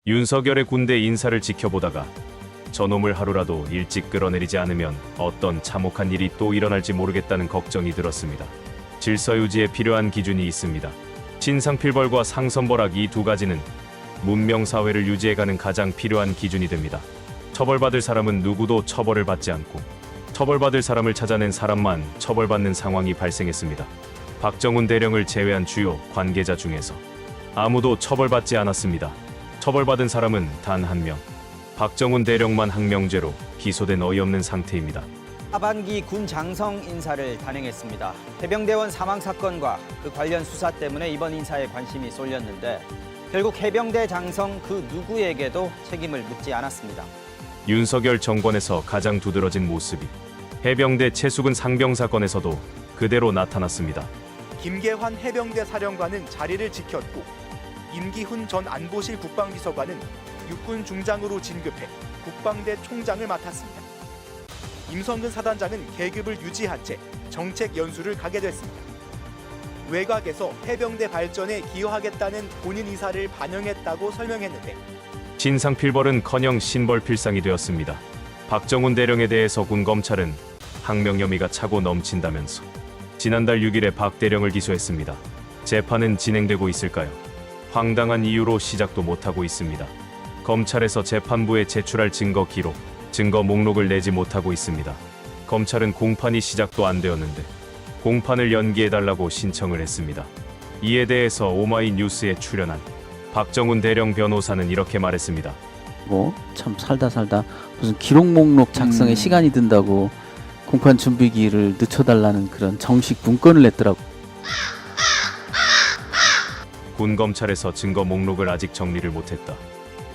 윤석열의 군대 인사를 지켜보다가 저놈을 하루라도 일찍 끌어내리지 않으면 어떤 참혹한 일이 또 일어날지 모르겠다는 걱정이 들었습니다. 질서 유지에 필요한 기준이 있습니다. 신상필벌과 상선벌악 이 두 가지는 문명사회를 유지해가는 가장 필요한 기준이 됩니다. 처벌받을 사람은 누구도 처벌을 받지 않고 처벌받을 사람을 찾아낸 사람만 처벌받는 상황이 발생했습니다. 박정훈 대령을 제외한 주요 관계자 중에서 아무도 처벌받지 않았습니다. 처벌받은 사람은 단 한 명, 박정훈 대령만 항명죄로 기소된 어이없는 상태입니다. 하반기 군 장성 인사를 단행했습니다. 해병대원 사망 사건과 그 관련 수사 때문에 이번 인사에 관심이 쏠렸는데 결국 해병대 장성 그 누구에게도 책임을 묻지 않았습니다. 윤석열 정권에서 가장 두드러진 모습이 해병대 최수근 상병 사건에서도 그대로 나타났습니다. 김계환 해병대 사령관은 자리를 지켰고 임기훈 전 안보실 국방비서관은 육군 중장으로 진급해 국방대 총장을 맡았습니다. 임성근 사단장은 계급을 유지한 채 정책 연수를 가게 됐습니다. 외곽에서 해병대 발전에 기여하겠다는 본인 의사를 반영했다고 설명했는데 신상필벌은커녕 신벌필상이 되었습니다. 박정훈 대령에 대해서 군 검찰은 항명 혐의가 차고 넘친다면서 지난달 6일에 박 대령을 기소했습니다. 재판은 진행되고 있을까요? 황당한 이유로 시작도 못하고 있습니다. 검찰에서 재판부에 제출할 증거 기록, 증거 목록을 내지 못하고 있습니다. 검찰은 공판이 시작도 안 되었는데 공판을 연기해달라고 신청을 했습니다. 이에 대해서 오마이뉴스에 출연한 박정훈 대령 변호사는 이렇게 말했습니다. 참 살다 무슨 기록 목록 작성에 시간이 든다고 공판 준비기를 늦춰달라는 그런 정식 문건을 냈더라고. 군 검찰에서 증거 목록을 아직 정리를 못했다.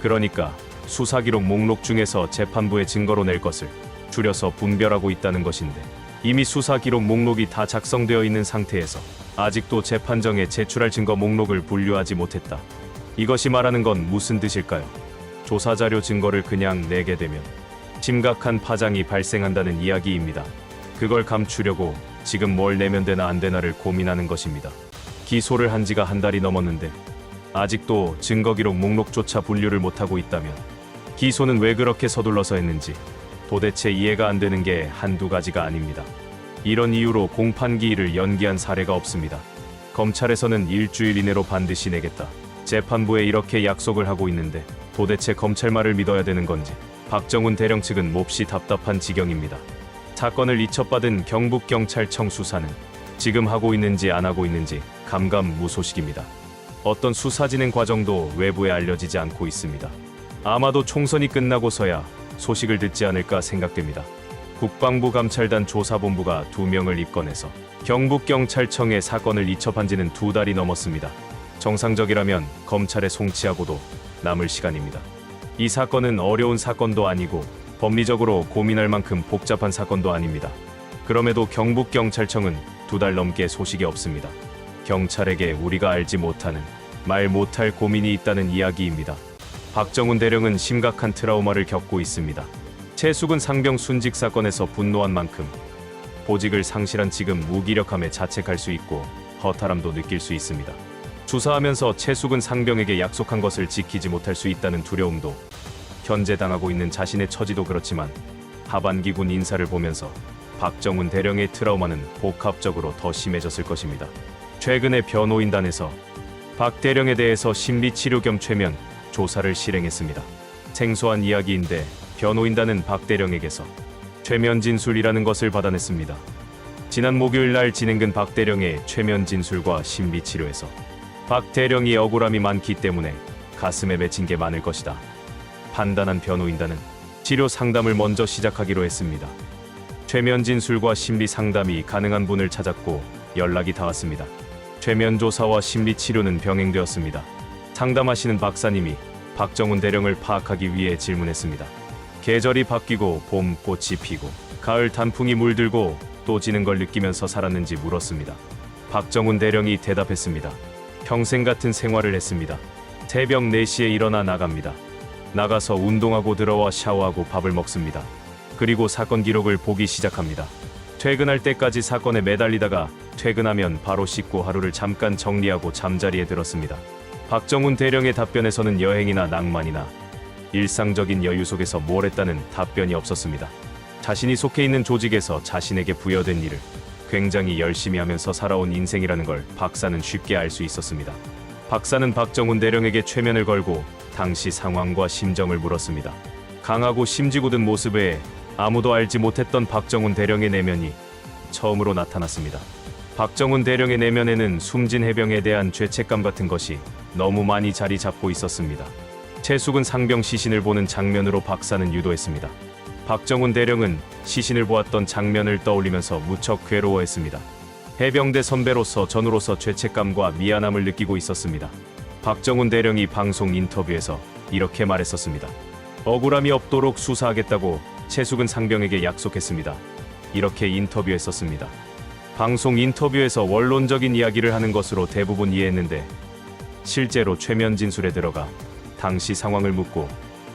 그러니까 수사기록 목록 중에서 재판부에 증거로 낼 것을 줄여서 분별하고 있다는 것인데 이미 수사기록 목록이 다 작성되어 있는 상태에서 아직도 재판정에 제출할 증거 목록을 분류하지 못했다. 이것이 말하는 건 무슨 뜻일까요? 조사자료 증거를 그냥 내게 되면 심각한 파장이 발생한다는 이야기입니다. 그걸 감추려고 지금 뭘 내면 되나 안 되나를 고민하는 것입니다. 기소를 한 지가 한 달이 넘었는데 아직도 증거기록 목록조차 분류를 못하고 있다면 기소는 왜 그렇게 서둘러서 했는지 도대체 이해가 안 되는 게 한두 가지가 아닙니다. 이런 이유로 공판기일을 연기한 사례가 없습니다. 검찰에서는 일주일 이내로 반드시 내겠다. 재판부에 이렇게 약속을 하고 있는데 도대체 검찰 말을 믿어야 되는 건지 박정훈 대령 측은 몹시 답답한 지경입니다. 사건을 이첩받은 경북경찰청 수사는 지금 하고 있는지 안 하고 있는지 감감무소식입니다. 어떤 수사 진행 과정도 외부에 알려지지 않고 있습니다. 아마도 총선이 끝나고서야 소식을 듣지 않을까 생각됩니다. 국방부 감찰단 조사본부가 2명을 입건해서 경북경찰청에 사건을 이첩한 지는 2달이 넘었습니다. 정상적이라면 검찰에 송치하고도 남을 시간입니다. 이 사건은 어려운 사건도 아니고 법리적으로 고민할 만큼 복잡한 사건도 아닙니다. 그럼에도 경북경찰청은 2달 넘게 소식이 없습니다. 경찰에게 우리가 알지 못하는, 말 못할 고민이 있다는 이야기입니다. 박정훈 대령은 심각한 트라우마를 겪고 있습니다. 최수근 상병 순직 사건에서 분노한 만큼 보직을 상실한 지금 무기력함에 자책할 수 있고 허탈함도 느낄 수 있습니다. 수사하면서 최수근 상병에게 약속한 것을 지키지 못할 수 있다는 두려움도, 현재 당하고 있는 자신의 처지도 그렇지만 하반기 군 인사를 보면서 박정훈 대령의 트라우마는 복합적으로 더 심해졌을 것입니다. 최근에 변호인단에서 박 대령에 대해서 심리치료 겸 최면 조사를 실행했습니다. 생소한 이야기인데 변호인단은 박 대령에게서 최면 진술이라는 것을 받아냈습니다. 지난 목요일 날 진행된 박 대령의 최면 진술과 심리치료에서 박 대령이 억울함이 많기 때문에 가슴에 맺힌 게 많을 것이다 판단한 변호인단은 치료 상담을 먼저 시작하기로 했습니다. 최면 진술과 심리 상담이 가능한 분을 찾았고 연락이 닿았습니다. 최면 조사와 심리 치료는 병행되었습니다. 상담하시는 박사님이 박정훈 대령을 파악하기 위해 질문했습니다. 계절이 바뀌고 봄 꽃이 피고 가을 단풍이 물들고 또 지는 걸 느끼면서 살았는지 물었습니다. 박정훈 대령이 대답했습니다. 평생 같은 생활을 했습니다. 새벽 4시에 일어나 나갑니다. 나가서 운동하고 들어와 샤워하고 밥을 먹습니다. 그리고 사건 기록을 보기 시작합니다. 퇴근할 때까지 사건에 매달리다가 퇴근하면 바로 씻고 하루를 잠깐 정리하고 잠자리에 들었습니다. 박정훈 대령의 답변에서는 여행이나 낭만이나 일상적인 여유 속에서 뭘 했다는 답변이 없었습니다. 자신이 속해 있는 조직에서 자신에게 부여된 일을 굉장히 열심히 하면서 살아온 인생이라는 걸 박사는 쉽게 알 수 있었습니다. 박사는 박정훈 대령에게 최면을 걸고 당시 상황과 심정을 물었습니다. 강하고 심지궂은 모습에 아무도 알지 못했던 박정훈 대령의 내면이 처음으로 나타났습니다. 박정훈 대령의 내면에는 숨진 해병에 대한 죄책감 같은 것이 너무 많이 자리 잡고 있었습니다. 최숙은 상병 시신을 보는 장면으로 박사는 유도했습니다. 박정훈 대령은 시신을 보았던 장면을 떠올리면서 무척 괴로워했습니다. 해병대 선배로서 전우로서 죄책감과 미안함을 느끼고 있었습니다. 박정훈 대령이 방송 인터뷰에서 이렇게 말했었습니다. 억울함이 없도록 수사하겠다고 최숙은 상병에게 약속했습니다. 이렇게 인터뷰했었습니다. 방송 인터뷰에서 원론적인 이야기를 하는 것으로 대부분 이해했는데 실제로 최면 진술에 들어가 당시 상황을 묻고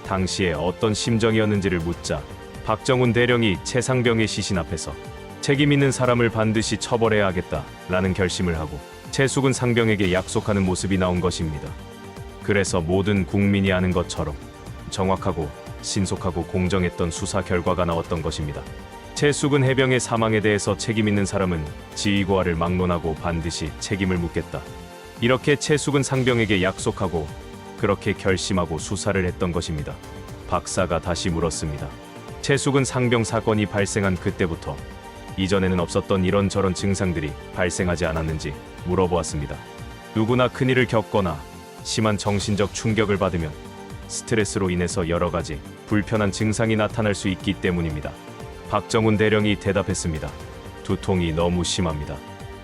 당시에 어떤 심정이었는지를 묻자 박정훈 대령이 최상병의 시신 앞에서 책임 있는 사람을 반드시 처벌해야 하겠다라는 결심을 하고 최숙은 상병에게 약속하는 모습이 나온 것입니다. 그래서 모든 국민이 아는 것처럼 정확하고 신속하고 공정했던 수사 결과가 나왔던 것입니다. 최숙은 해병의 사망에 대해서 책임 있는 사람은 지휘고하를 막론하고 반드시 책임을 묻겠다. 이렇게 최숙은 상병에게 약속하고 그렇게 결심하고 수사를 했던 것입니다. 박사가 다시 물었습니다. 최숙은 상병 사건이 발생한 그때부터 이전에는 없었던 이런저런 증상들이 발생하지 않았는지 물어보았습니다. 누구나 큰일을 겪거나 심한 정신적 충격을 받으면 스트레스로 인해서 여러 가지 불편한 증상이 나타날 수 있기 때문입니다. 박정훈 대령이 대답했습니다. 두통이 너무 심합니다.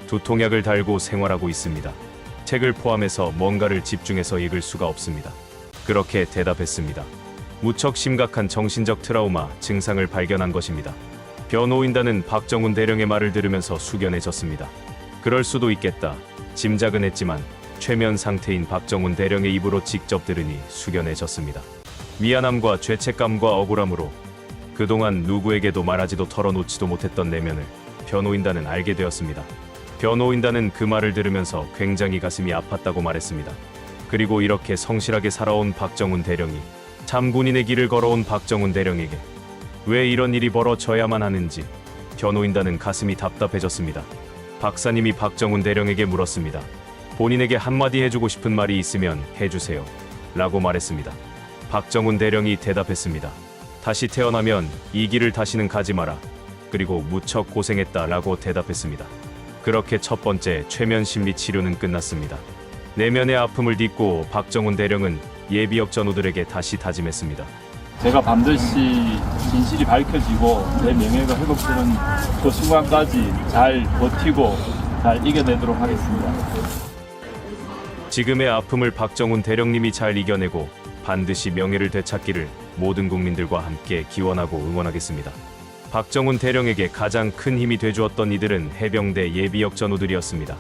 두통약을 달고 생활하고 있습니다. 책을 포함해서 뭔가를 집중해서 읽을 수가 없습니다. 그렇게 대답했습니다. 무척 심각한 정신적 트라우마 증상을 발견한 것입니다. 변호인단은 박정훈 대령의 말을 들으면서 숙연해졌습니다. 그럴 수도 있겠다. 짐작은 했지만 최면 상태인 박정훈 대령의 입으로 직접 들으니 숙연해졌습니다. 미안함과 죄책감과 억울함으로 그동안 누구에게도 말하지도 털어놓지도 못했던 내면을 변호인단은 알게 되었습니다. 변호인단은 그 말을 들으면서 굉장히 가슴이 아팠다고 말했습니다. 그리고 이렇게 성실하게 살아온 박정훈 대령이 참 군인의 길을 걸어온 박정훈 대령에게 왜 이런 일이 벌어져야만 하는지 변호인단은 가슴이 답답해졌습니다. 박사님이 박정훈 대령에게 물었습니다. 본인에게 한마디 해주고 싶은 말이 있으면 해주세요 라고 말했습니다. 박정훈 대령이 대답했습니다. 다시 태어나면 이 길을 다시는 가지 마라. 그리고 무척 고생했다 라고 대답했습니다. 그렇게 첫 번째 최면 심리 치료는 끝났습니다. 내면의 아픔을 딛고 박정훈 대령은 예비역 전우들에게 다시 다짐했습니다. 제가 반드시 진실이 밝혀지고 내 명예가 회복되는 그 순간까지 잘 버티고 잘 이겨내도록 하겠습니다. 지금의 아픔을 박정훈 대령님이 잘 이겨내고 반드시 명예를 되찾기를 모든 국민들과 함께 기원하고 응원하겠습니다. 박정훈 대령에게 가장 큰 힘이 돼주었던 이들은 해병대 예비역 전우들이었습니다.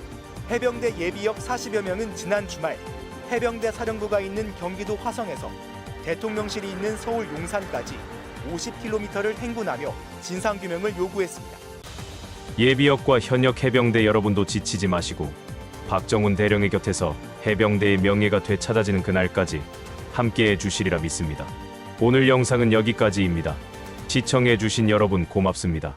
해병대 예비역 40여 명은 지난 주말 해병대 사령부가 있는 경기도 화성에서 대통령실이 있는 서울 용산까지 50km를 행군하며 진상규명을 요구했습니다. 예비역과 현역 해병대 여러분도 지치지 마시고 박정훈 대령의 곁에서 해병대의 명예가 되찾아지는 그날까지 함께해 주시리라 믿습니다. 오늘 영상은 여기까지입니다. 시청해 주신 여러분 고맙습니다.